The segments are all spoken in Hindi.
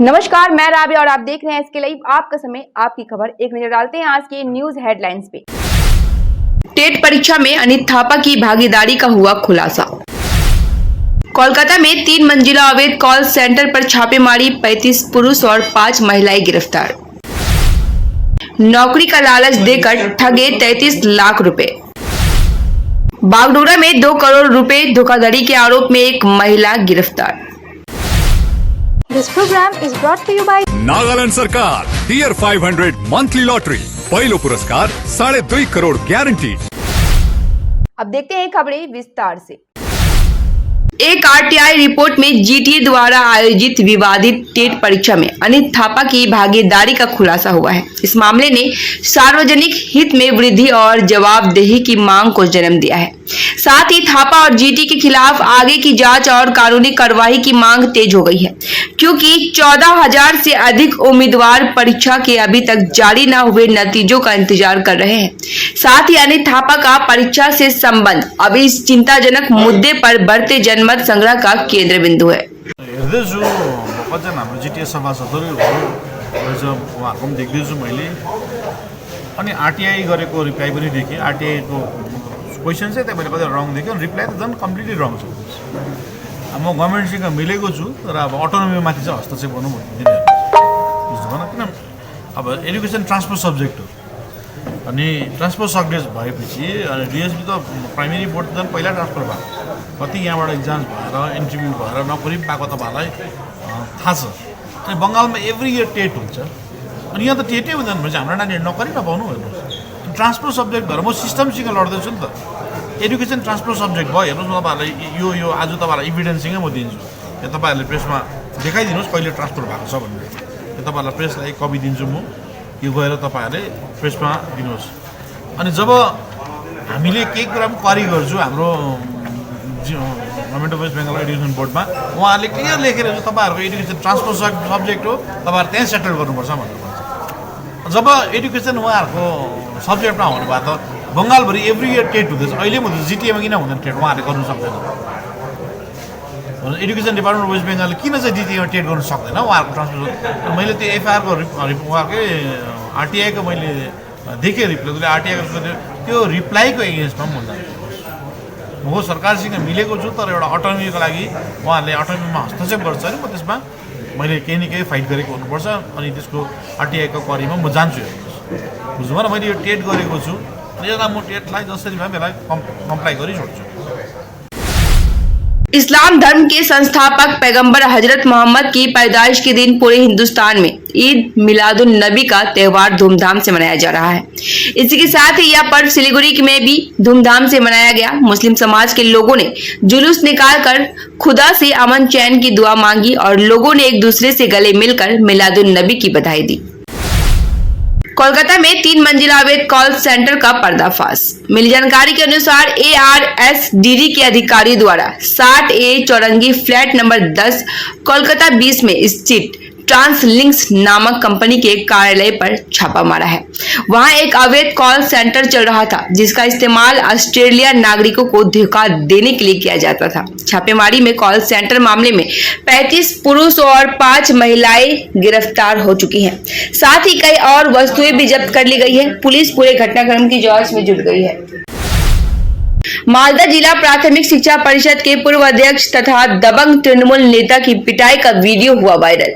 नमस्कार, मैं राबिया और आप देख रहे हैं इसके लाइव। आपका समय, आपकी खबर। एक नजर डालते हैं आज के न्यूज हेडलाइंस पे। टेट परीक्षा में अनित थापा की भागीदारी का हुआ खुलासा। कोलकाता में 3 मंजिला अवैध कॉल सेंटर पर छापेमारी, 35 पुरुष और 5 महिलाएं गिरफ्तार। नौकरी का लालच देकर ठगे 33 लाख रुपए। बागडोगरा में 2 करोड़ रुपए धोखाधड़ी के आरोप में एक महिला गिरफ्तार। This program is brought to you by Nagaland सरकार टियर 500 मंथली लॉटरी, पहलो पुरस्कार 2.5 करोड़ गारंटी। अब देखते हैं खबरें विस्तार से। एक आरटीआई रिपोर्ट में जीटीए द्वारा आयोजित विवादित टेट परीक्षा में अनित थापा की भागीदारी का खुलासा हुआ है। इस मामले ने सार्वजनिक हित में वृद्धि और जवाबदेही की मांग को जन्म दिया है। साथ ही थापा और जीटी के खिलाफ आगे की जांच और कानूनी कार्रवाई की मांग तेज हो गई है, क्योंकि 14,000 से अधिक उम्मीदवार परीक्षा के अभी तक जारी न हुए नतीजों का इंतजार कर रहे हैं। साथ ही अनित थापा का परीक्षा से संबंध अब इस चिंताजनक मुद्दे पर बढ़ते जनमत संग्रह का केंद्र बिंदु है। आरटीआई गरेको रिप्लाई पनि देखेँ। आरटीआई को क्वेश्चन चाहिँ मैले कति रङ देखेँ, रिप्लाई त झन् कम्प्लिटली रङ छ। म गभर्मेन्टसँग मिलेको छु, तर अब अटोनोमीमाथि चाहिँ हस्तक्षेप गर्नु भन्दिनँ। किन अब एजुकेसन ट्रान्सफर सब्जेक्ट हो, अनि ट्रान्सफर सब्जेक्ट भएपछि डिएसबी त प्राइमेरी बोर्ड त झन् पहिला ट्रान्सफर भयो। कति यहाँबाट इक्जाम भएर इन्टरभ्यू भएर नोकरी पाएको तपाईँहरूलाई थाहा छ। अनि बङ्गालमा एभ्री इयर टेट हुन्छ, अनि यहाँ त टेटै हुँदैन भने चाहिँ हाम्रो नानीहरू नोकरी नपाउनु हेर्नुहोस्। ट्रान्सफर सब्जेक्ट भएर म सिस्टमसँग लड्दैछु नि त। एजुकेसन ट्रान्सफर सब्जेक्ट भयो, हेर्नुहोस् म तपाईँहरूलाई यो आज तपाईँहरूलाई इभिडेन्ससँगै म दिन्छु। यो तपाईँहरूले प्रेसमा देखाइदिनुहोस् कहिले ट्रान्सफर भएको छ भनेर। यो तपाईँहरूलाई प्रेसलाई कपी दिन्छु म, यो गएर तपाईँहरूले प्रेसमा दिनुहोस्। अनि जब हामीले केही कुरा पनि क्वारी गर्छु हाम्रो government of West Bengal education बोर्डमा, उहाँहरूले क्लियर लेखेर तपाईँहरूको एजुकेसन ट्रान्सफर सब्जेक्ट हो, तपाईँहरू त्यहीँ सेटल गर्नुपर्छ भनेर भन्छ। जब एजुकेसन उहाँहरूको सब्जेक्टमा हुनु भयो त बङ्गालभरि एभ्री इयर टेट हुँदैछ। अहिले म जिटिएमा किन हुँदैन टेट, उहाँहरूले गर्नु सक्दैन। एजुकेसन डिपार्टमेन्ट वेस्ट बेङ्गलले किन चाहिँ जिटिएमा टेट गर्नु सक्दैन उहाँहरूको ट्रान्सफर। मैले त्यो एफआईआरको उहाँकै आरटिआईको मैले देखेँ रिप्लाई, आरटिआईको त्यो रिप्लाईको एगेन्स्टमा म म सरकारसँग मिलेको छु, तर एउटा अटोनोमीको लागि उहाँहरूले अटोनोमीमा हस्तक्षेप गर्छ अनि म त्यसमा मैले केही न केही फाइट गरेको हुनुपर्छ। अनि त्यसको आरटिआईको क्वारीमा म जान्छु। बुझ्नु भएन, मैले यो टेट गरेको छु, यसलाई म टेटलाई जसरी भए त्यसलाई कम्प्लाई गरी छोड्छु। इस्लाम धर्म के संस्थापक पैगंबर हजरत मोहम्मद की पैदाइश के दिन पूरे हिंदुस्तान में ईद मिलादुन नबी का त्यौहार धूमधाम से मनाया जा रहा है। इसी के साथ ही यह पर्व सिलीगुड़ी में भी धूमधाम से मनाया गया। मुस्लिम समाज के लोगों ने जुलूस निकालकर खुदा से अमन चैन की दुआ मांगी और लोगों ने एक दूसरे से गले मिलकर मिलादुन नबी की बधाई दी। कोलकाता में 3 मंजिला अवैध कॉल सेंटर का पर्दाफाश। मिली जानकारी के अनुसार ARSDD के अधिकारी द्वारा 60A चौरंगी फ्लैट नंबर 10 कोलकाता 20 में स्थित ट्रांसलिंक्स नामक कंपनी के कार्यालय पर छापा मारा है। वहां एक अवैध कॉल सेंटर चल रहा था, जिसका इस्तेमाल ऑस्ट्रेलिया नागरिकों को धोखा देने के लिए किया जाता था। छापेमारी में कॉल सेंटर मामले में 35 पुरुष और 5 महिलाएं गिरफ्तार हो चुकी हैं। साथ ही कई और वस्तुएं भी जब्त कर ली गई है। पुलिस पूरे घटनाक्रम की जांच में जुट गई है। मालदा जिला प्राथमिक शिक्षा परिषद के पूर्व अध्यक्ष तथा दबंग तृणमूल नेता की पिटाई का वीडियो हुआ वायरल।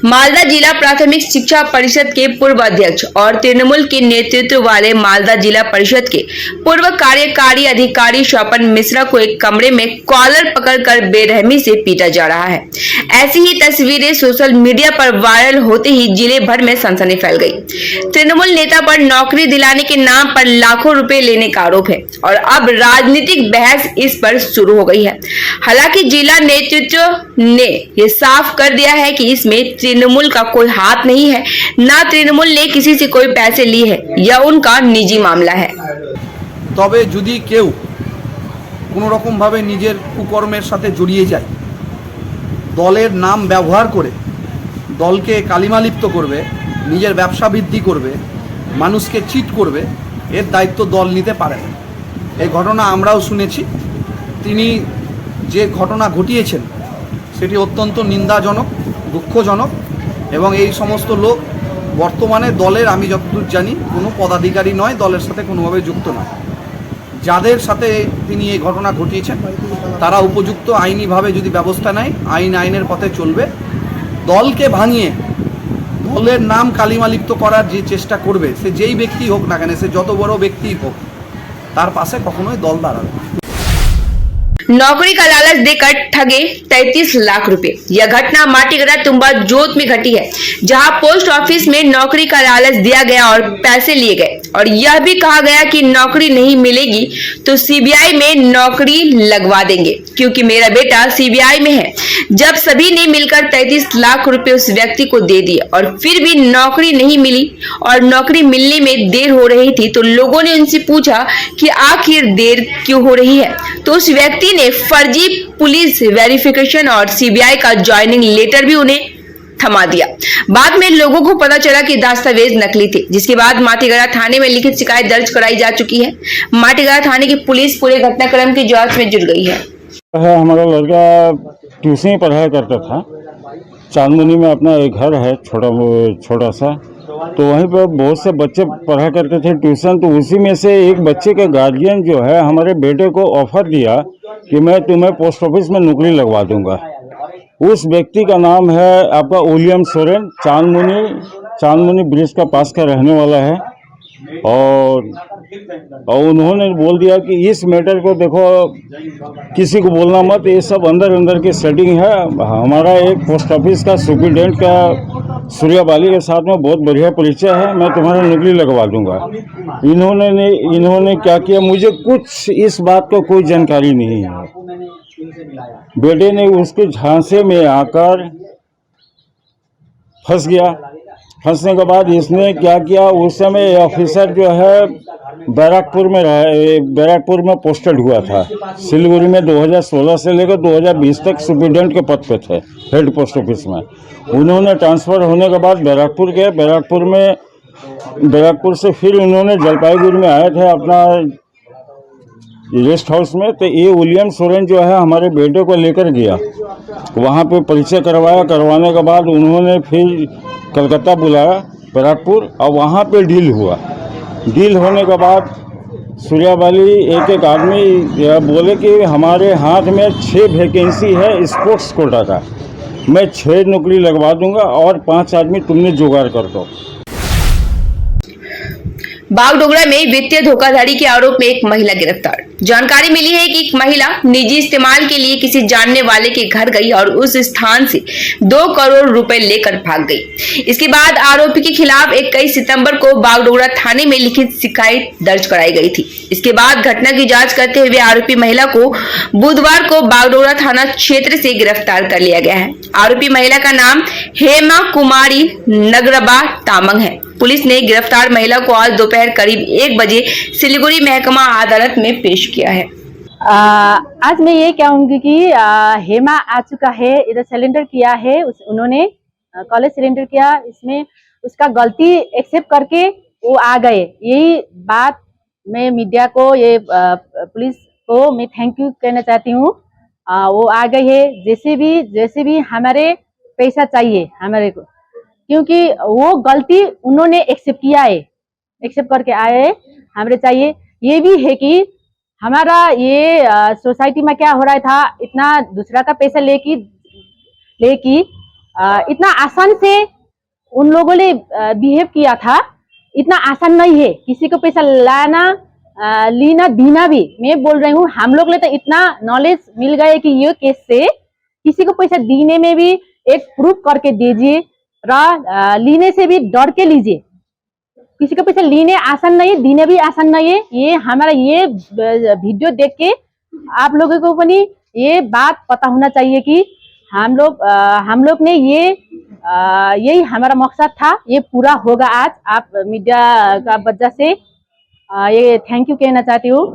मालदा जिला प्राथमिक शिक्षा परिषद के पूर्व अध्यक्ष और तृणमूल के नेतृत्व वाले मालदा जिला परिषद के पूर्व कार्यकारी अधिकारी स्वपन मिश्रा को एक कमरे में कॉलर पकड़कर बेरहमी से पीटा जा रहा है। ऐसी ही तस्वीरें सोशल मीडिया पर वायरल होते ही जिले भर में सनसनी फैल गई। तृणमूल नेता पर नौकरी दिलाने के नाम पर लाखों रुपए लेने का आरोप है और अब राजनीतिक बहस इस पर शुरू हो गई है। हालांकि जिला नेतृत्व ने यह साफ कर दिया है कि इसमें तृणमूल का कोई हाथ नहीं है, ना तृणमूल ने किसी से कोई पैसे लिए हैं, यह उनका निजी मामला है। तबे यदि केउ कोनो रकम भावे निजेर कुकर्मेर साथे जड़िए जाए, दलेर नाम व्यवहार करे दल के कालिमालिप्त करबे, निजेर व्यवसा बृद्धि करबे, मानुषके चिट करबे, एर दायित्व दल निते पारे ना। এই ঘটনা আমরাও শুনেছি। তিনি যে ঘটনা ঘটিয়েছেন সেটি অত্যন্ত নিন্দাজনক, দুঃখজনক এবং এই সমস্ত লোক বর্তমানে দলের, আমি যতদূর জানি, কোনো পদাধিকারী নয়, দলের সাথে কোনোভাবে যুক্ত নয়। যাদের সাথে তিনি এই ঘটনা ঘটিয়েছেন তারা উপযুক্ত আইনিভাবে যদি ব্যবস্থা নেয়, আইনের পথে চলবে। দলকে ভাঙিয়ে দলের নাম কালিমালিপ্ত করার যে চেষ্টা করবে, সে যেই ব্যক্তি হোক না কেন, সে যত বড় ব্যক্তি হোক, তার পাশে কখনোই দল দাঁড়াবে না। नौकरी का लालच देकर ठगे 33 लाख रुपए। यह घटना माटीगड़ा तुम्बा जोत में घटी है, जहां पोस्ट ऑफिस में नौकरी का लालच दिया गया और पैसे लिए गए और यह भी कहा गया कि नौकरी नहीं मिलेगी तो सीबीआई में नौकरी लगवा देंगे, क्योंकि मेरा बेटा सीबीआई में है। जब सभी ने मिलकर 33 लाख रुपए उस व्यक्ति को दे दिए और फिर भी नौकरी नहीं मिली और नौकरी मिलने में देर हो रही थी, तो लोगों ने उनसे पूछा कि आखिर देर क्यों हो रही है, तो उस व्यक्ति ने फर्जी पुलिस वेरिफिकेशन और सीबीआई का ज्वाइनिंग लेटर भी उन्हें थमा दिया। बाद में लोगों को पता चला कि दस्तावेज नकली थे, जिसके बाद माटीगड़ा थाने में लिखित शिकायत दर्ज कराई जा चुकी है। माटीगड़ा थाने की पुलिस पूरे घटनाक्रम की जांच में जुट गई है। हमारा लड़का ट्यूशन ही पढ़ाया करता था। चांदनी में अपना एक घर है छोटा सा, तो वहीं पर बहुत से बच्चे पढ़ा करते थे ट्यूशन। तो उसी में से एक बच्चे का गार्जियन जो है हमारे बेटे को ऑफर दिया कि मैं तुम्हें पोस्ट ऑफिस में नौकरी लगवा दूंगा। उस व्यक्ति का नाम है आपका विलियम सोरेन, चांदमुनी ब्रिज का पास का रहने वाला है। और उन्होंने बोल दिया कि इस मैटर को देखो, किसी को बोलना मत, ये सब अंदर की सेटिंग है। हमारा एक पोस्ट ऑफिस का सुपरिटेंडेंट का सूर्या बाली के साथ में बहुत बढ़िया परिचय है, मैं तुम्हारा नौकरी लगवा दूंगा। इन्होंने क्या किया, मुझे कुछ इस बात का कोई जानकारी नहीं है। बेटे ने उसके झांसे में आकर फंस गया। फंसने के बाद इसने क्या किया, उस समय ऑफिसर जो है बैराकपुर में पोस्टेड हुआ था। सिलीगुड़ी में 2016 से लेकर 2020 तक सुपरिटेंडेंट के पद पे थे, हेड पोस्ट ऑफिस में। उन्होंने ट्रांसफ़र होने के बाद बैराकपुर गए। बैराकपुर से फिर उन्होंने जलपाईगुड़ी में आए थे अपना रेस्ट हाउस में। तो ये विलियम सोरेन जो है हमारे बेटे को लेकर गया, वहाँ पे परिचय करवाने के बाद उन्होंने फिर कलकत्ता बुलाया, बैराकपुर, और वहाँ पे डील हुआ। डील होने के बाद सूर्या बाली एक आदमी बोले कि हमारे हाथ में 6 वैकेंसी है स्पोर्ट्स कोटा का, मैं 6 नौकरी लगवा दूंगा और 5 आदमी तुमने जुगाड़ कर दो। बागडोगरा में वित्तीय धोखाधड़ी के आरोप में एक महिला गिरफ्तार। जानकारी मिली है कि एक महिला निजी इस्तेमाल के लिए किसी जानने वाले के घर गई और उस स्थान से 2 करोड़ रुपए लेकर भाग गई। इसके बाद आरोपी के खिलाफ 21 सितंबर को बागडोगरा थाने में लिखित शिकायत दर्ज कराई गई थी। इसके बाद घटना की जांच करते हुए आरोपी महिला को बुधवार को बागडोगरा थाना क्षेत्र से गिरफ्तार कर लिया गया है। आरोपी महिला का नाम हेमा कुमारी नगरबा तामंग है। पुलिस ने गिरफ्तार महिला को आज दोपहर करीब 1 बजे सिलीगुड़ी महकमा अदालत में पेश किया है। आज मैं ये कहूँगी कि हेमा आ चुका है, इधर सिलेंडर किया है, उन्होंने कॉलेज सिलेंडर किया, इसमें उसका गलती एक्सेप्ट करके वो आ गए। यही बात मैं मीडिया को, ये पुलिस को मैं थैंक यू कहना चाहती हूँ। वो आ गई है। जैसे भी हमारे पैसा चाहिए हमारे को, क्योंकि वो गलती उन्होंने एक्सेप्ट किया है, एक्सेप्ट करके आए हमारे चाहिए। ये भी है कि हमारा ये सोसाइटी में क्या हो रहा था, इतना दूसरा का पैसा लेके इतना आसान से उन लोगों ने बिहेव किया था। इतना आसान नहीं है किसी को पैसा लाना, लेना, देना भी। मैं बोल रही हूँ, हम लोग ले तो इतना नॉलेज मिल गए कि ये केस से किसी को पैसा देने में भी एक प्रूफ करके दीजिए, लेने से भी डर के लीजिए। किसी को पैसा लेने आसान नहीं है, देने भी आसान नहीं है। ये हमारा ये वीडियो देख के आप लोगों को भी ये बात पता होना चाहिए कि हम लोग ने यही हमारा मकसद था, ये पूरा होगा आज। आप मीडिया का वजह से ये थैंक यू कहना चाहती हूँ।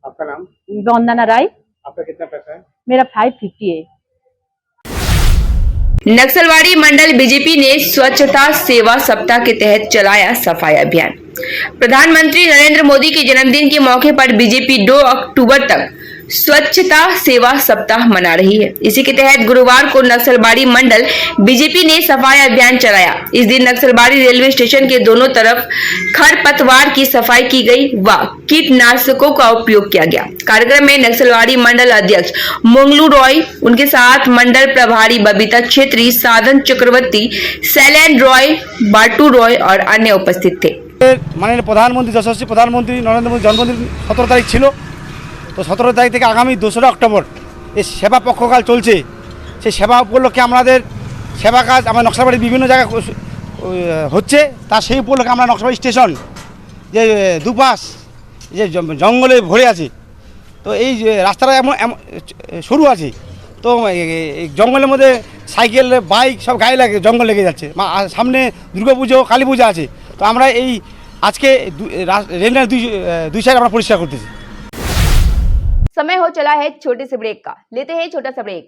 आपका नाम? वंदना राय। आपका कितना पैसा है? मेरा 550 है। नक्सलवाड़ी मंडल बीजेपी ने स्वच्छता सेवा सप्ताह के तहत चलाया सफाई अभियान। प्रधानमंत्री नरेंद्र मोदी के जन्मदिन के मौके पर बीजेपी 2 अक्टूबर तक स्वच्छता सेवा सप्ताह मना रही है। इसी के तहत गुरुवार को नक्सलबाड़ी मंडल बीजेपी ने सफाई अभियान चलाया। इस दिन नक्सलबाड़ी रेलवे स्टेशन के दोनों तरफ खरपतवार की सफाई की गई व कीटनाशकों का उपयोग किया गया। कार्यक्रम में नक्सलबाड़ी मंडल अध्यक्ष मोंगलू रॉय, उनके साथ मंडल प्रभारी बबीता छेत्री, साधन चक्रवर्ती, शैलेन रॉय, बाटू रॉय और अन्य उपस्थित थे। माननीय प्रधानमंत्री यशस्वी प्रधानमंत्री नरेंद्र मोदी जन्मदिन 17 तारीख छिलो, तो 17 तारीख থেকে আগামী 2রা অক্টোবর এই সেবা পক্ষকাল চলছে। সেই সেবা উপলক্ষে আমাদের সেবা কাজ আমার নকশালবাড়ির বিভিন্ন জায়গায় হচ্ছে। তার সেই উপলক্ষে আমরা নকশালবাড়ি স্টেশন যে দুপাশ যে জঙ্গলে ভরে আছে, তো এই রাস্তাটা এমন সরু আছে, তো এই জঙ্গলের মধ্যে সাইকেল বাইক সব গায়ে লাগে, জঙ্গল লেগে যাচ্ছে। সামনে দুর্গাপুজো কালী পূজা আছে, তো আমরা এই আজকে রেললাইনের দুই সাইড আমরা পরিষ্কার করতেছি। समय हो चला है छोटे से ब्रेक का, लेते हैं छोटा सा ब्रेक।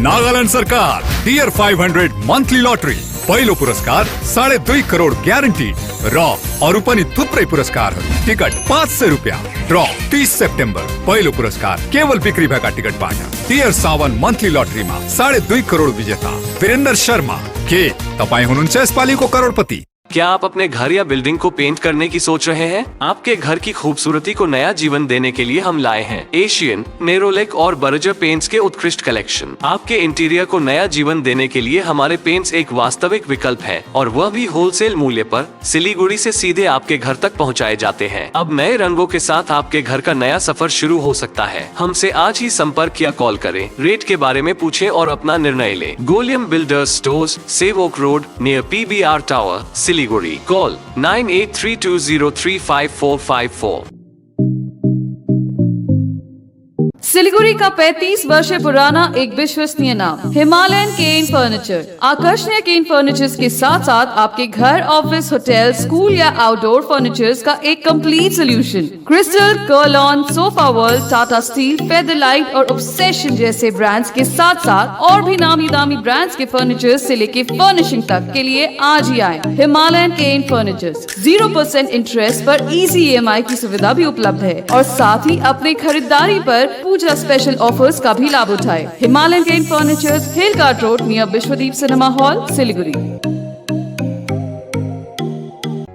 नागालैंड सरकार टीयर 500 मंथली लॉटरी पहिलो पुरस्कार 2.5 करोड़ ग्यारंटी र अरू पनि थुप्रै पुरस्कार। टिकट 500 रुपियाँ। ड्र 30 सेप्टेम्बर। पहिलो पुरस्कार केवल बिक्री भएका टिकटबाट। टियर 7 मंथली लॉटरीमा 2.5 करोड़ विजेता वीरेंद्र शर्मा। के तपाईं हुनुहुन्छ यसपालिको करोड़पति? क्या आप अपने घर या बिल्डिंग को पेंट करने की सोच रहे हैं? आपके घर की खूबसूरती को नया जीवन देने के लिए हम लाए हैं एशियन, नेरोलेक और बर्जर पेंट्स के उत्कृष्ट कलेक्शन। आपके इंटीरियर को नया जीवन देने के लिए हमारे पेंट्स एक वास्तविक विकल्प है, और वह भी होलसेल मूल्य पर सिलीगुड़ी से सीधे आपके घर तक पहुंचाए जाते हैं। अब नए रंगों के साथ आपके घर का नया सफर शुरू हो सकता है। हमसे आज ही संपर्क या कॉल करें, रेट के बारे में पूछें और अपना निर्णय लें। गोलियम builders stores, Sevoke road near PBR tower, Siliguri. Call 9832035454। Siliguri का 35 वर्ष पुराना एक विश्वसनीय नाम हिमालयन केन फर्नीचर। आकर्षणीय केन फर्नीचर्स के साथ साथ आपके घर, ऑफिस, होटल, स्कूल या आउटडोर फर्नीचर्स का एक complete solution. Crystal, Kurlon, Sofa World, Tata Steel, Featherlite और ऑब्सेशन जैसे ब्रांड्स के साथ साथ और भी नामी दामी ब्रांड्स के फर्नीचर्स से लेके फर्निशिंग तक के लिए आज ही आए हिमालयन केन फर्नीचर्स। 0% इंटरेस्ट पर इजी EMI की सुविधा भी उपलब्ध है, और साथ ही अपने खरीदारी पर पूजा स्पेशल ऑफर्स का भी लाभ उठाए। Himalayan cane furnitures, hill cart road near Vishwadeep cinema hall, Siliguri.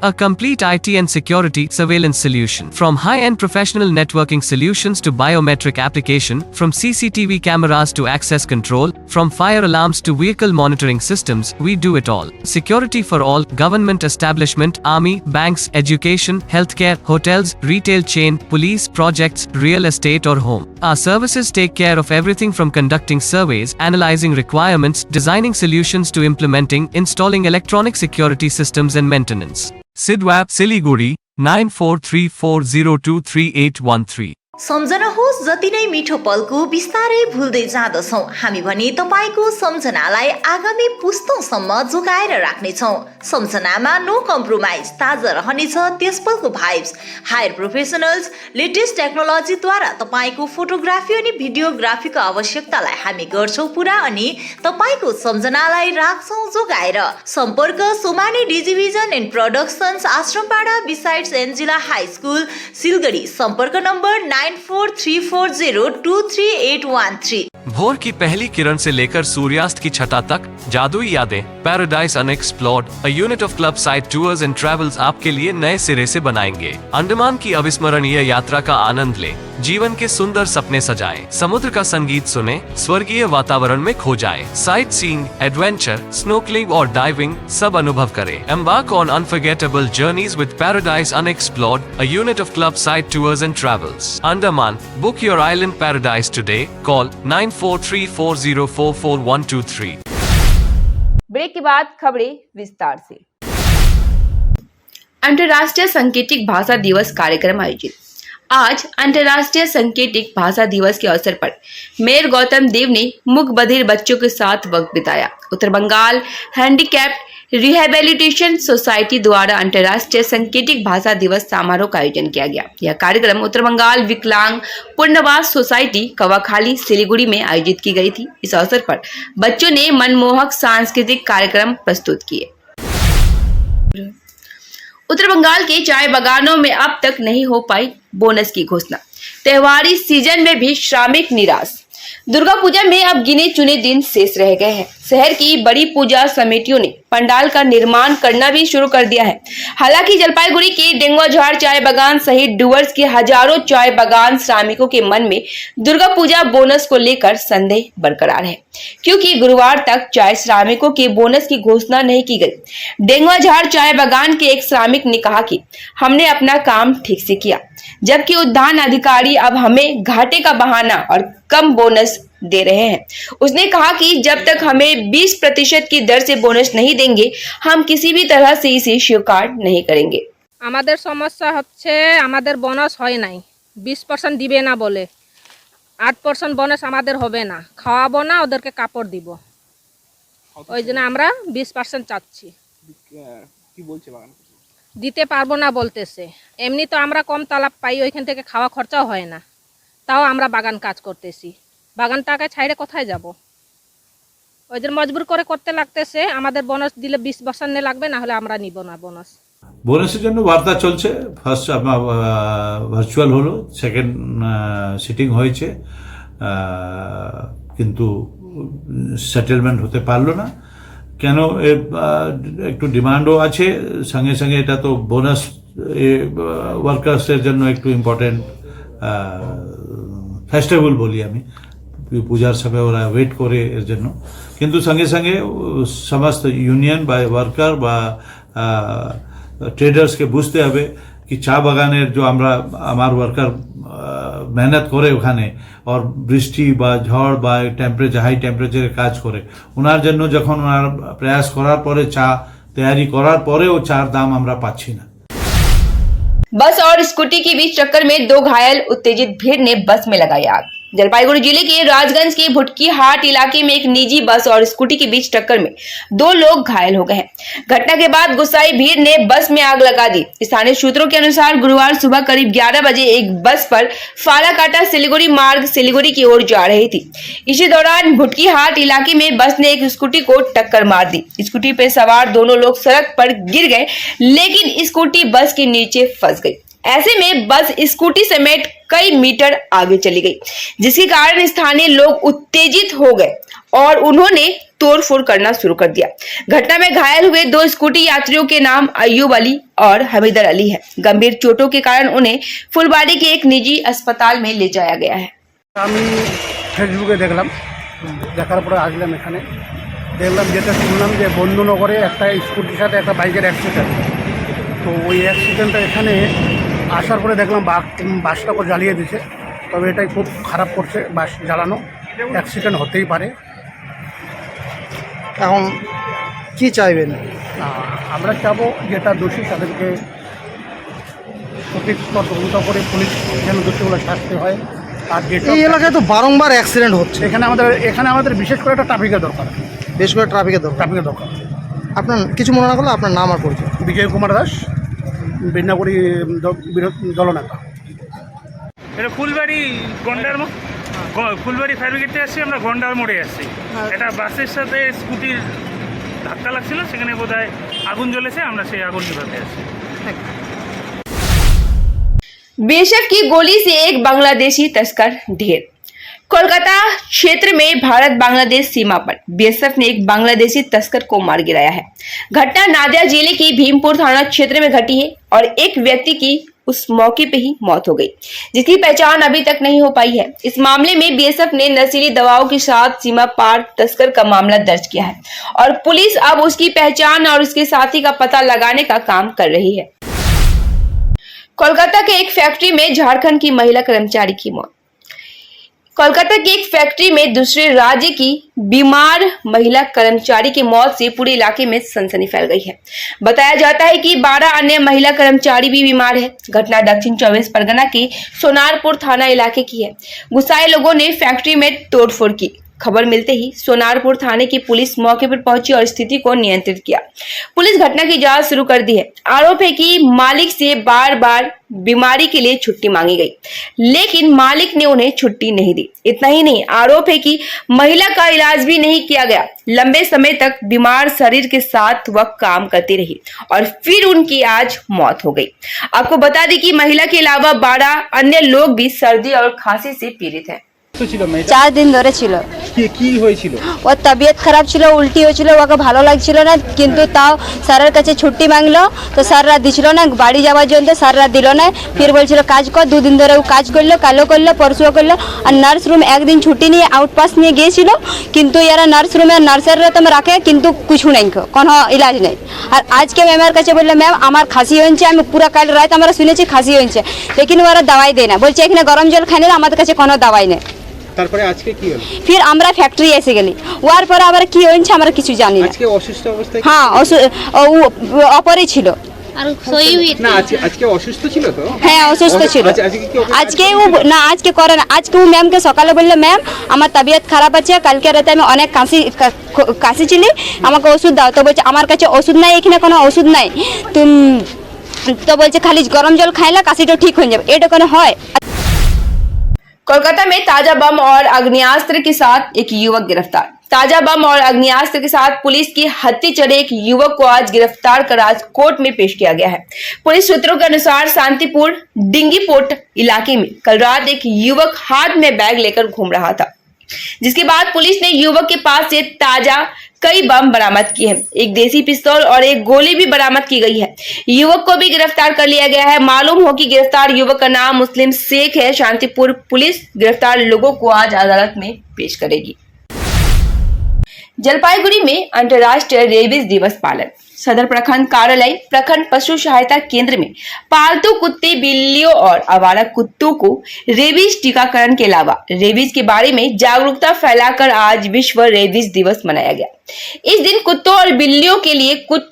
A complete IT and security surveillance solution. From high-end professional networking solutions to biometric application, from CCTV cameras to access control, from fire alarms to vehicle monitoring systems, we do it all. Security for all, government establishment, army, banks, education, healthcare, hotels, retail chain, police, projects, real estate or home. Our services take care of everything from conducting surveys, analyzing requirements, designing solutions to implementing, installing electronic security systems and maintenance. Sidwap Siliguri 9434023813। सम्झनुहोस्, जति नै मिठो पलको बिस्तारै भुल्दै जाँदछौँ हामी भने तपाईको सम्झनालाई आगामी पुस्तौंसम्म जोगाएर राख्नेछौँ। सम्झनामा नो कम्प्रोमाइज, ताजा रहनेछ त्यस पलको भाइब्स। हायर प्रोफेसनल्स, लेटेस्ट टेक्नोलोजीद्वारा तपाईको फोटोग्राफी अनि भिडियोग्राफीको आवश्यकतालाई हामी गर्छौँ पुरा, अनि तपाईको सम्झनालाई राख्छौँ जोगाएर। सम्पर्क Somani Digivision and productions, Ashrampara besides Angela High School, Silgadhi. सम्पर्क नम्बर 9434023813। भोर की पहली किरण से लेकर सूर्यास्त की छटा तक जादुई यादें, paradise unexplored, a unit of club side tours and travels आपके लिए नए सिरे से बनाएंगे। अंडमान की अविस्मरणीय यात्रा का आनंद लें, जीवन के सुंदर सपने सजाएं, समुद्र का संगीत सुने, स्वर्गीय वातावरण में खो जाएं, साइट सीइंग, एडवेंचर, स्नोकलिंग और डाइविंग सब अनुभव करें। Embark on unforgettable journeys with paradise unexplored, a unit of club side tours and travels, Andaman. Book your island paradise today. Call 9434044123। Break के बाद खबरें विस्तार से। अंतर्राष्ट्रीय सांकेतिक भाषा दिवस कार्यक्रम आयोजित। आज अंतर्राष्ट्रीय सांकेतिक भाषा दिवस के अवसर पर मेयर गौतम देव ने मूक बधिर बच्चों के साथ वक्त बिताया। उत्तर बंगाल हैंडीकैप्ड रिहेबिलिटेशन सोसाइटी द्वारा अंतर्राष्ट्रीय सांकेतिक भाषा दिवस समारोह का आयोजन किया गया। यह कार्यक्रम उत्तर बंगाल विकलांग पुनर्वास सोसाइटी कवाखाली सिलीगुड़ी में आयोजित की गई थी। इस अवसर पर बच्चों ने मनमोहक सांस्कृतिक कार्यक्रम प्रस्तुत किए। उत्तर बंगाल के चाय बागानों में अब तक नहीं हो पाई बोनस की घोषणा। त्योहारी सीजन में भी श्रमिक निराश। दुर्गा पूजा में अब गिने चुने दिन शेष रह गए हैं। शहर की बड़ी पूजा समितियों ने पंडाल का निर्माण करना भी शुरू कर दिया है। हालांकि जलपाईगुड़ी के डेंगुआझाड़ चाय बागान सहित डुवर्स के हजारों चाय बागान श्रमिकों के मन में दुर्गा पूजा बोनस को लेकर संदेह बरकरार है, क्योंकि गुरुवार तक चाय श्रमिकों के बोनस की घोषणा नहीं की गई। डेंगुआझाड़ चाय बागान के एक श्रमिक ने कहा कि हमने अपना काम ठीक से किया, जबकि उद्यान अधिकारी अब हमें घाटे का बहाना और कम बोनस दे रहे हैं। उसने कहा कि जब तक हमें 20% की दर से बोनस नहीं देंगे, हम किसी भी तरह से इसे स्वीकार नहीं करेंगे। আমাদের সমস্যা হচ্ছে আমাদের বোনাস হয় নাই, 20% দিবে না বলে 8% বোনাস আমাদের হবে না, খাওয়াবো না, ওদেরকে কাপড় দিব, ওই জন্য আমরা 20% চাচ্ছি। কি বলছে বাগান? দিতে পারবো না বলতেছে। এমনি তো আমরা কম তালাব পাই, ওইখান থেকে খাওয়া খরচাও হয় না, তাও আমরা বাগান কাজ করতেছি। বাগান টাকা ছাইড়ে কোথায় যাব? ওদের মজবুর করে করতে লাগতেছে। আমাদের বোনাস দিলে 20% লাগবে, না হলে আমরা নিব না বোনাস। বোনাসের জন্য বার্তা চলছে। ফার্স্ট ভার্চুয়াল হলো, সেকেন্ড সিটিং হয়েছে, কিন্তু সেটেলমেন্ট হতে পারলো না। কেন? একটু ডিমান্ডও আছে, সঙ্গে সঙ্গে এটা তো বোনাস ওয়ার্কার্সের জন্য একটু ইম্পর্টেন্ট ফেস্টিভ্যাল বলি আমি, পূজার সময় ওরা ওয়েট করে এর জন্য। কিন্তু সঙ্গে সঙ্গে সমস্ত ইউনিয়ন বা ওয়ার্কার বা ট্রেডার্সকে বুঝতে হবে কি চা বাগানের যে আমার ওয়ার্কার মেহনত করে ওখানে, আর বৃষ্টি বা ঝড় বা টেম্পারেচার হাই টেম্পারেচারে কাজ করে, ওনার জন্য যখন ওনার প্রয়াস করার পরে চা তৈরি করার পরেও চার দাম আমরা পাচ্ছি না। बस और स्कूटी के बीच टक्कर में 2 घायल। उत्तेजित भीड़ ने बस में लगाई आग। जलपाईगुड़ी जिले के राजगंज के भुटकी हाट इलाके में एक निजी बस और स्कूटी के बीच टक्कर में 2 लोग घायल हो गए हैं। घटना के बाद गुस्साई भीड़ ने बस में आग लगा दी। स्थानीय सूत्रों के अनुसार गुरुवार सुबह करीब 11 बजे एक बस पर फालाकाटा सिलीगुड़ी मार्ग सिलीगुड़ी की ओर जा रही थी। इसी दौरान भुटकी हाट इलाके में बस ने एक स्कूटी को टक्कर मार दी। स्कूटी पर सवार दोनों लोग सड़क पर गिर गए, लेकिन स्कूटी बस के नीचे फंस गई। ऐसे में बस स्कूटी समेत कई मीटर आगे चली गई, जिसके कारण स्थानीय लोग उत्तेजित हो गए और उन्होंने तोड़फोड़ करना शुरू कर दिया। घटना में घायल हुए 2 स्कूटी यात्रियों के नाम अय्यूब अली और हमीदर अली है। गंभीर चोटों के कारण उन्हें फुलबाड़ी के एक निजी अस्पताल में ले जाया गया है। আমি ফেসবুকে দেখলাম, দেখার পরে আসলাম এখানে, দেখলাম যেটা শুনলাম যে বন্ধুনগরে একটা স্কুটির সাথে একটা বাইকের অ্যাক্সিডেন্ট। তো ওই অ্যাক্সিডেন্টটা এখানে আসার পরে দেখলাম বাসটাকে জ্বালিয়ে দিয়েছে। তবে এটাই খুব খারাপ করছে, বাস জ্বালানো, অ্যাক্সিডেন্ট হতেই পারে। এখন কি চাইবেন? আমরা চাবো যেটা দোষী তাদেরকে সঠিক তদন্ত করে পুলিশ যেন দোষীগুলো শাস্তি হয়। আর যেটা এই এলাকায় তো বারংবার অ্যাক্সিডেন্ট হচ্ছে, এখানে আমাদের বিশেষ করে একটা ট্রাফিকের দরকার, বেশ করে ট্রাফিকের দরকার। আপনার কিছু মনে না করলে আপনার নাম আর পরিচয়? বিজয় কুমার দাস, বিন্নাগুড়ি দলনেতা। এটা ফুলবাড়ি গন্ডার ফুলবাড়ি ফায়ার ব্রিগেড থেকে আসছি, আমরা গন্ডার মোড়ে আসছি। এটা বাসের সাথে স্কুটির ধাক্কা লাগছিল, সেখানে বোধহয় আগুন জ্বলেছে, আমরা সেই আগুন নিভাতে আসছি। बीएसएफ की गोली से एक बांग्लादेशी तस्कर ढेर। कोलकाता क्षेत्र में भारत बांग्लादेश सीमा पर बीएसएफ ने एक बांग्लादेशी तस्कर को मार गिराया है। घटना नादिया जिले की भीमपुर थाना क्षेत्र में घटी है और एक व्यक्ति की उस मौके पे ही मौत हो गई, जिसकी पहचान अभी तक नहीं हो पाई है। इस मामले में बीएसएफ ने नशीली दवाओं के साथ सीमा पार तस्कर का मामला दर्ज किया है और पुलिस अब उसकी पहचान और उसके साथी का पता लगाने का काम कर रही है। कोलकाता के एक फैक्ट्री में झारखंड की महिला कर्मचारी की मौत। कोलकाता की एक फैक्ट्री में दूसरे राज्य की बीमार महिला कर्मचारी की मौत से पूरे इलाके में सनसनी फैल गई है। बताया जाता है कि 12 अन्य महिला कर्मचारी भी बीमार है। घटना दक्षिण 24 परगना के सोनारपुर थाना इलाके की है। गुस्साए लोगों ने फैक्ट्री में तोड़फोड़ की। खबर मिलते ही सोनारपुर थाने की पुलिस मौके पर पहुंची और स्थिति को नियंत्रित किया। पुलिस घटना की जांच शुरू कर दी है। आरोप है कि मालिक से बार बार बीमारी के लिए छुट्टी मांगी गई, लेकिन मालिक ने उन्हें छुट्टी नहीं दी। इतना ही नहीं, आरोप है कि महिला का इलाज भी नहीं किया गया। लंबे समय तक बीमार शरीर के साथ वह काम करती रही और फिर उनकी आज मौत हो गई। आपको बता दें कि महिला के अलावा 12 अन्य लोग भी सर्दी और खांसी से पीड़ित हैं। 4 দিন ধরে ছিল। কি হয়েছিল? ওর তবিয়ত খারাপ ছিল, উল্টি হয়েছিল, ওকে ভালো লাগছিল না, কিন্তু তাও স্যারের কাছে ছুটি মাংলো, তো স্যাররা দিছিল না, বাড়ি যাওয়ার জন্য স্যাররা দিল না। ফির বলছিল কাজ কর, 2 দিন ধরে ও কাজ করলো, কালো করলো, পরশুও করলো। আর নার্স রুম একদিন ছুটি নিয়ে আউটপাস নিয়ে গিয়েছিল, কিন্তু এরা নার্স রুমে নার্সাররা তো রাখে, কিন্তু কিছু নেই, কোনো ইলাজ নেই। আর আজকে ম্যামের কাছে বললো ম্যাম আমার খাসি হয়েছে, আমি পুরো কাল রাত আমরা শুনেছি খাসি হয়েছে, লেকিন ওরা দাওয়াই দেয় না, বলছে এখানে গরম জল খাই না, আমাদের কাছে কোনো দাওয়াই নেই। তারপরে আজকে কি হলো? फिर আমরা ফ্যাক্টরি এসে গেলি, ওয়ার পরে আবার কি হয়েছে আমরা কিছু জানি না। আজকে অসুস্থ অবস্থায়? হ্যাঁ অপরে ছিল। না আজকে অসুস্থ ছিল তো? হ্যাঁ অসুস্থ ছিল। আজকে ও না, আজকে করে না, আজকে ও ম্যামকে সকালে বললো ম্যাম আমার তবিয়ত খারাপ আছে, কালকে রাতে আমি অনেক কাশি ছিলি, আমাকে ওষুধ দাও। তো বলছে আমার কাছে ওষুধ নাই, এখানে কোনো ওষুধ নাই, তো বলছে খালি গরম জল খাইলে কাশিটা ঠিক হয়ে যাবে, এটা কোনো হয়? कोलकाता में ताजा बम और अग्नियास्त्र के साथ एक युवक गिरफ्तार। ताजा बम और अग्नियास्त्र के साथ पुलिस की हत्या चढ़े एक युवक को आज गिरफ्तार कर आज कोर्ट में पेश किया गया है। पुलिस सूत्रों के अनुसार शांतिपुर डिंगीपोट इलाके में कल रात एक युवक हाथ में बैग लेकर घूम रहा था, जिसके बाद पुलिस ने युवक के पास से ताजा कई बम बरामद किए हैं। एक देसी पिस्तौल और एक गोली भी बरामद की गई है। युवक को भी गिरफ्तार कर लिया गया है। मालूम हो कि गिरफ्तार युवक का नाम मुस्लिम शेख है। शांतिपुर पुलिस गिरफ्तार लोगों को आज अदालत में पेश करेगी। जलपाईगुड़ी में अंतर्राष्ट्रीय रेबीज दिवस पालन। सदर प्रखंड कार्यालय प्रखंड पशु सहायता केंद्र में पालतू कुत्ते, बिल्लियों और आवारा कुत्तों को रेबीज टीकाकरण के अलावा रेबीज के बारे में जागरूकता फैलाकर आज विश्व रेबीज दिवस मनाया गया। इस दिन कुत्तों और बिल्लियों के लिए कुछ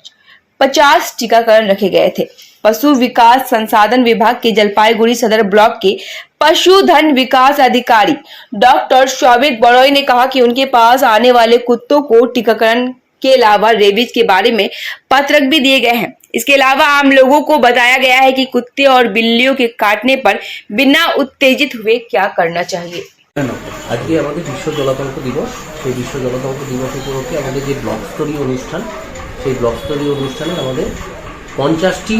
50 टीकाकरण रखे गए थे। पशु विकास संसाधन विभाग के जलपाईगुड़ी सदर ब्लॉक के पशुधन विकास अधिकारी डॉक्टर शोभित बड़ोई ने कहा कि उनके पास आने वाले कुत्तों को टीकाकरण के अलावा रेबीज के बारे में पत्रक भी दिए गए हैं। इसके अलावा आम लोगों को बताया गया है कि कुत्ते और बिल्लियों के काटने पर बिना उत्तेजित हुए क्या करना चाहिए। আজকে আমাদের বিশ্ব জলাতঙ্ক দিবস। সেই বিশ্ব জলাতঙ্ক দিবস উপলক্ষে আমাদের যে ব্লক স্তরীয় অনুষ্ঠান, সেই ব্লক স্তরীয় অনুষ্ঠানে আমাদের 50টি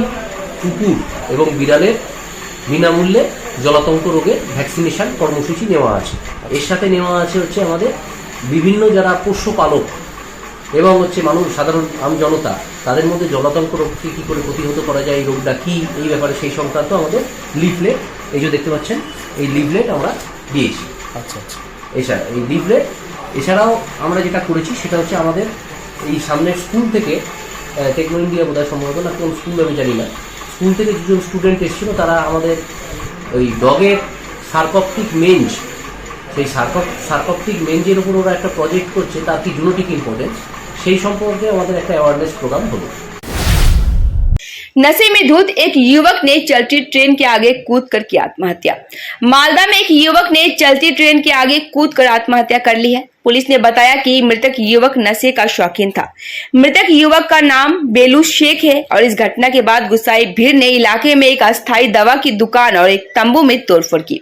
কুকুর এবং বিড়ালের বিনামূল্যে জলাতঙ্ক রোগের ভ্যাকসিনেশন কর্মসূচি নেওয়া আছে। এর সাথে নেওয়া আছে হচ্ছে আমাদের বিভিন্ন যারা পশুপালক এবং হচ্ছে মানুষ, সাধারণ আম জনতা, তাদের মধ্যে জলাতঙ্ক রোগকে কী করে প্রতিহত করা যায়, এই রোগটা কী, এই ব্যাপারে সেই সংক্রান্ত আমাদের লিফলেট, এই যে দেখতে পাচ্ছেন এই লিফলেট আমরা দিয়েছি। আচ্ছা আচ্ছা। এছাড়া এই লিফলেট এছাড়াও আমরা যেটা করেছি সেটা হচ্ছে আমাদের এই সামনের স্কুল থেকে, টেকনো ইন্ডিয়া বোধহয় সম্ভবত, না কোন স্কুল আমি জানি না, স্কুল থেকে দুজন স্টুডেন্ট এসেছিল, তারা আমাদের ওই ডগের সার্কপটিক মেঞ্জ, সেই সার্কপটিক মেঞ্জের উপর ওরা একটা প্রজেক্ট করছে, তার কি জেনেটিক ইম্পর্টেন্স, সেই সম্পর্কে আমাদের একটা অ্যাওয়ারনেস প্রোগ্রাম হলো। नशे में धुत एक युवक ने चलती ट्रेन के आगे कूदकर की आत्महत्या। मालदा में एक युवक ने चलती ट्रेन के आगे कूदकर आत्महत्या कर ली है। पुलिस ने बताया कि मृतक युवक नशे का शौकीन था। मृतक युवक का नाम बेलू शेख है और इस घटना के बाद गुस्साई भीड़ ने इलाके में एक अस्थायी दवा की दुकान और एक तंबू में तोड़फोड़ की,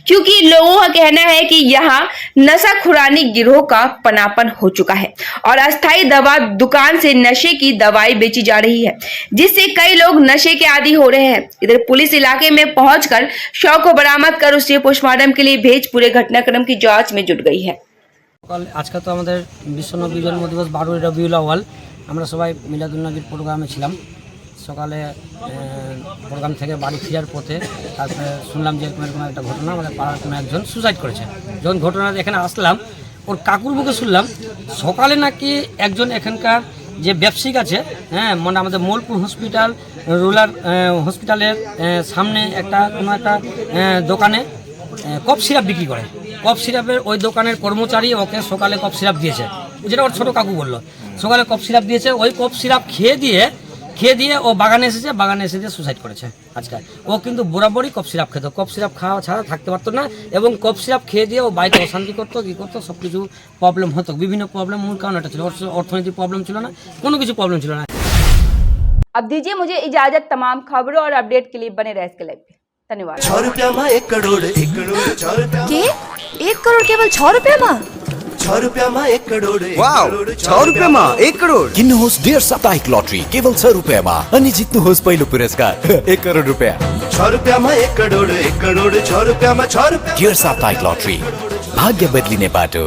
क्योंकि लोगों का कहना है कि यहाँ नशाखुरानी गिरोह का पनापन हो चुका है और अस्थायी दवा दुकान से नशे की दवाई बेची जा रही है, जिससे कई लोग नशे के आदी हो रहे हैं। इधर पुलिस इलाके में पहुंचकर शव को बरामद कर उसे पोस्टमार्टम के लिए भेज पूरे घटनाक्रम की जांच में जुट गई है। আজকে তো আমাদের বিশ্ব নবী জন্ম দিবস 12ই রবিউল আউয়াল, আমরা সবাই মিলাদুন নবীর প্রোগ্রামে ছিলাম। সকালে প্রোগ্রাম থেকে বাড়ি ফেরার পথে তারপরে শুনলাম যে এরকম একটা ঘটনা, আমাদের পাড়ার কোনো একজন সুসাইড করেছে। যখন ঘটনা এখানে আসলাম, ওর কাকুর মুখে শুনলাম সকালে নাকি একজন এখানকার যে ব্যবসায়িক আছে, হ্যাঁ, মানে আমাদের মোলপুর হসপিটাল রুরাল হসপিটালের সামনে একটা কোনো একটা দোকানে কফ সিরাপ বিক্রি করে। কফ সিরাপের ওই দোকানের কর্মচারী ওকে সকালে কফ সিরাপ দিয়েছে, যেটা ওর ছোটো কাকু বললো, সকালে কফ সিরাপ দিয়েছে। ওই কফ সিরাপ খেয়ে দিয়ে ও বাগানে এসে দিয়ে সুসাইড করেছে আজকে। ও কিন্তু বরাবরই কফ সিরাপ খেত, কফ সিরাপ খাওয়া ছাড়া থাকতে পারতো না, এবং কফ সিরাপ খেয়ে দিয়ে ও বাড়িতে অশান্তি করতো, কী করতো, সব কিছু প্রবলেম হতো, বিভিন্ন প্রবলেম। মূল কারণ এটা ছিল, অর্থনৈতিক প্রবলেম ছিল না, কোনো কিছু প্রবলেম ছিল না। अब दीजिए मुझे इजाजत तमाम खबरों और अपडेट के लिए बने रहे इसके लाइव पे। धन्यवाद। 6 रुपया में 1 करोड़ 1 रुपया के 1 करोड़ केवल 6 रुपया में? 6 रुपया में 1 करोड़ वाव 6 रुपया में 1 करोड़ किन्नुहोस् डेढ साप्ताहिक लटरी केवल 6 रुपयामा अनि जित्नुहोस् पहिलो पुरस्कार 1 करोड रुपैयाँ। 6 रुपया में 1 करोड़ 6 रुपया में 6 रुपया डेढ साप्ताहिक लटरी भाग्य बदलिने बाटो।